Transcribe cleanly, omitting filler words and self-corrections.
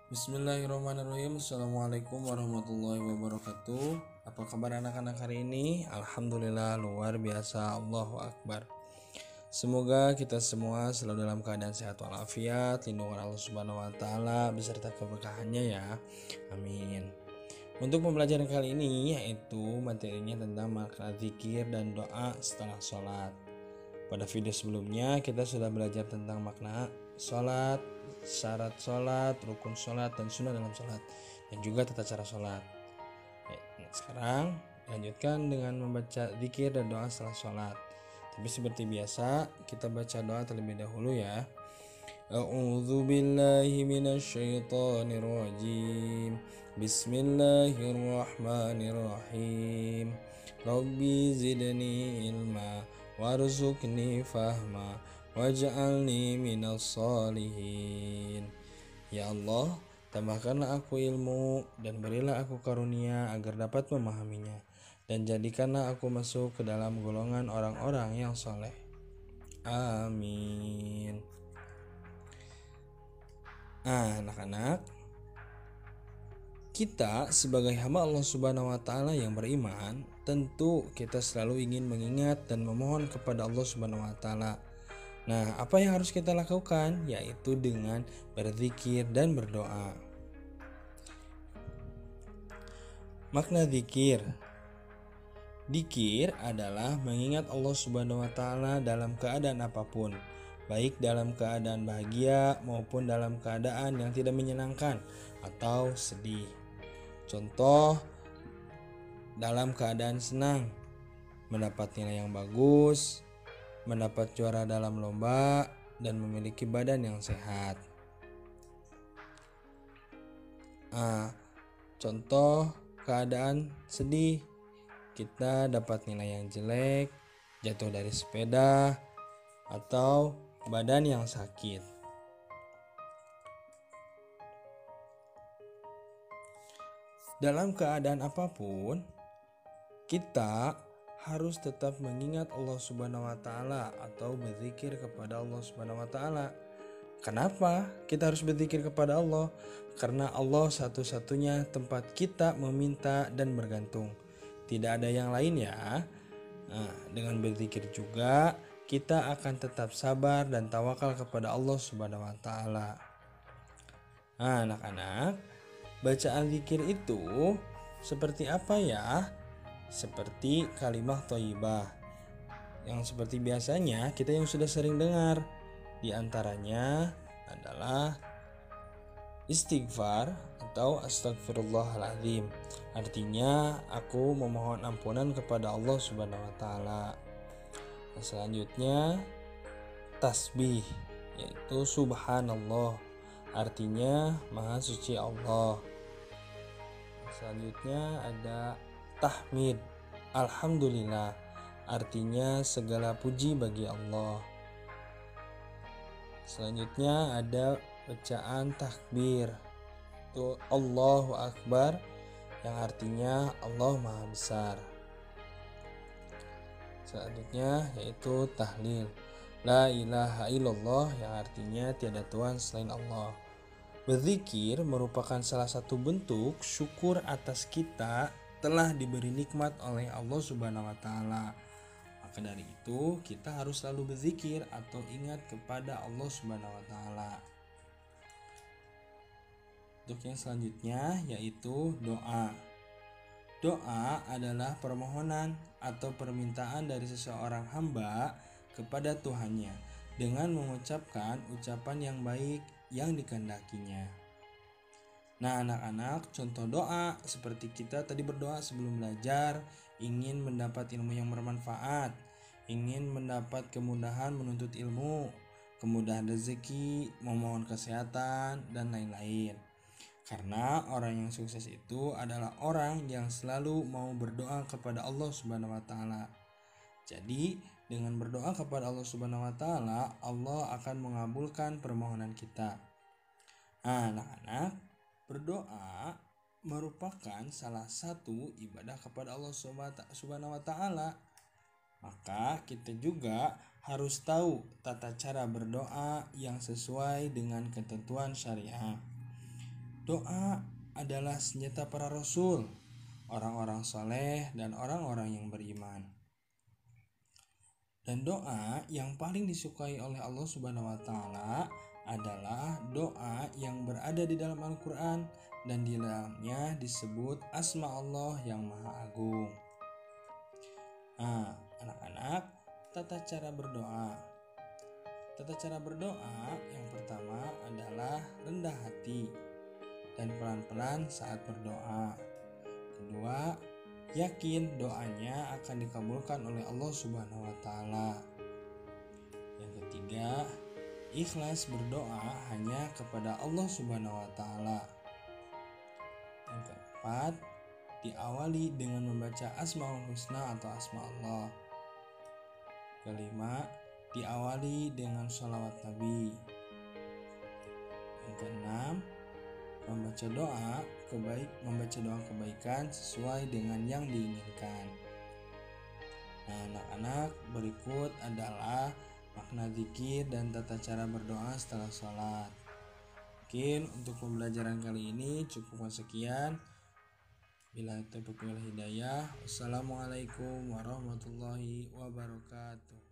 Bismillahirrahmanirrahim. Assalamualaikum warahmatullahi wabarakatuh. Apa kabar anak-anak hari ini? Alhamdulillah luar biasa. Allahu Akbar. Semoga kita semua selalu dalam keadaan sehat walafiat, lindungan Allah Subhanahu wa taala beserta keberkahannya ya. Amin. Untuk pembelajaran kali ini yaitu materinya tentang makna zikir dan doa setelah sholat. Pada video sebelumnya kita sudah belajar tentang makna sholat, syarat sholat, rukun sholat, dan sunnah dalam sholat, dan juga tata cara sholat. Sekarang lanjutkan dengan membaca zikir dan doa setelah sholat. Tapi seperti biasa kita baca doa terlebih dahulu ya. A'udzu billahi minasyaitonir rajim. Bismillahirrahmanirrahim. Rabbi zidni ilma warzuqni fahma waj'alni minas sholihin. Ya Allah, tambahkanlah aku ilmu dan berilah aku karunia agar dapat memahaminya, dan jadikanlah aku masuk ke dalam golongan orang-orang yang soleh. Amin. Anak-anak, kita sebagai hamba Allah Subhanahu wa taala yang beriman, tentu kita selalu ingin mengingat dan memohon kepada Allah Subhanahu wa taala. Nah, apa yang harus kita lakukan? Yaitu dengan berzikir dan berdoa. Makna zikir. Zikir adalah mengingat Allah Subhanahu wa taala dalam keadaan apapun, baik dalam keadaan bahagia maupun dalam keadaan yang tidak menyenangkan atau sedih. Contoh, dalam keadaan senang, mendapat nilai yang bagus, mendapat juara dalam lomba, dan memiliki badan yang sehat. Contoh keadaan sedih, kita dapat nilai yang jelek, jatuh dari sepeda, atau badan yang sakit. Dalam keadaan apapun, kita harus tetap mengingat Allah Subhanahu wa taala atau berzikir kepada Allah Subhanahu wa taala. Kenapa kita harus berzikir kepada Allah? Karena Allah satu-satunya tempat kita meminta dan bergantung. Tidak ada yang lain ya. Dengan berzikir juga kita akan tetap sabar dan tawakal kepada Allah Subhanahu wa taala. Anak-anak, bacaan zikir itu seperti apa ya? Seperti kalimah thayyibah yang seperti biasanya kita yang sudah sering dengar. Di antaranya adalah istighfar atau astagfirullahaladzim. Artinya aku memohon ampunan kepada Allah Subhanahu wa taala. Selanjutnya tasbih, yaitu subhanallah. Artinya maha suci Allah. Selanjutnya ada tahmid, alhamdulillah. Artinya segala puji bagi Allah. Selanjutnya ada bacaan takbir, itu Allahu Akbar, yang artinya Allah Maha Besar. Selanjutnya yaitu tahlil, La ilaha illallah, yang artinya tiada Tuhan selain Allah. Berzikir merupakan salah satu bentuk syukur atas kita telah diberi nikmat oleh Allah Subhanahu wa taala. Maka dari itu kita harus selalu berzikir atau ingat kepada Allah Subhanahu wa taala. Untuk yang selanjutnya yaitu doa. Doa adalah permohonan atau permintaan dari seseorang hamba kepada Tuhannya dengan mengucapkan ucapan yang baik yang dikehendakinya. Nah, anak-anak, contoh doa seperti kita tadi berdoa sebelum belajar, ingin mendapat ilmu yang bermanfaat, ingin mendapat kemudahan menuntut ilmu, kemudahan rezeki, memohon kesehatan, dan lain-lain. Karena orang yang sukses itu adalah orang yang selalu mau berdoa kepada Allah Subhanahu wa taala. Jadi, dengan berdoa kepada Allah Subhanahu wa taala, Allah akan mengabulkan permohonan kita. Anak-anak, berdoa merupakan salah satu ibadah kepada Allah Subhanahu wa taala. Maka kita juga harus tahu tata cara berdoa yang sesuai dengan ketentuan syariah. Doa adalah senjata para rasul, orang-orang soleh, dan orang-orang yang beriman. Dan doa yang paling disukai oleh Allah Subhanahu wa Ta'ala adalah doa yang berada di dalam Al-Quran, dan di dalamnya disebut asma Allah yang Maha Agung. Nah, anak-anak, tata cara berdoa. Tata cara berdoa yang pertama adalah rendah hati dan pelan-pelan saat berdoa. Kedua, yakin doanya akan dikabulkan oleh Allah Subhanahu wa Ta'ala. Yang ketiga, ikhlas berdoa hanya kepada Allah Subhanahu wa Ta'ala. Yang keempat, diawali dengan membaca Asmaul Husna atau Asma Allah. Kelima, diawali dengan sholawat Nabi. Yang keenam, membaca doa kebaikan sesuai dengan yang diinginkan. Nah, anak-anak, berikut adalah makna zikir dan tata cara berdoa setelah sholat. Mungkin untuk pembelajaran kali ini cukup sekian. Bila taufiq wal hidayah. Wassalamualaikum warahmatullahi wabarakatuh.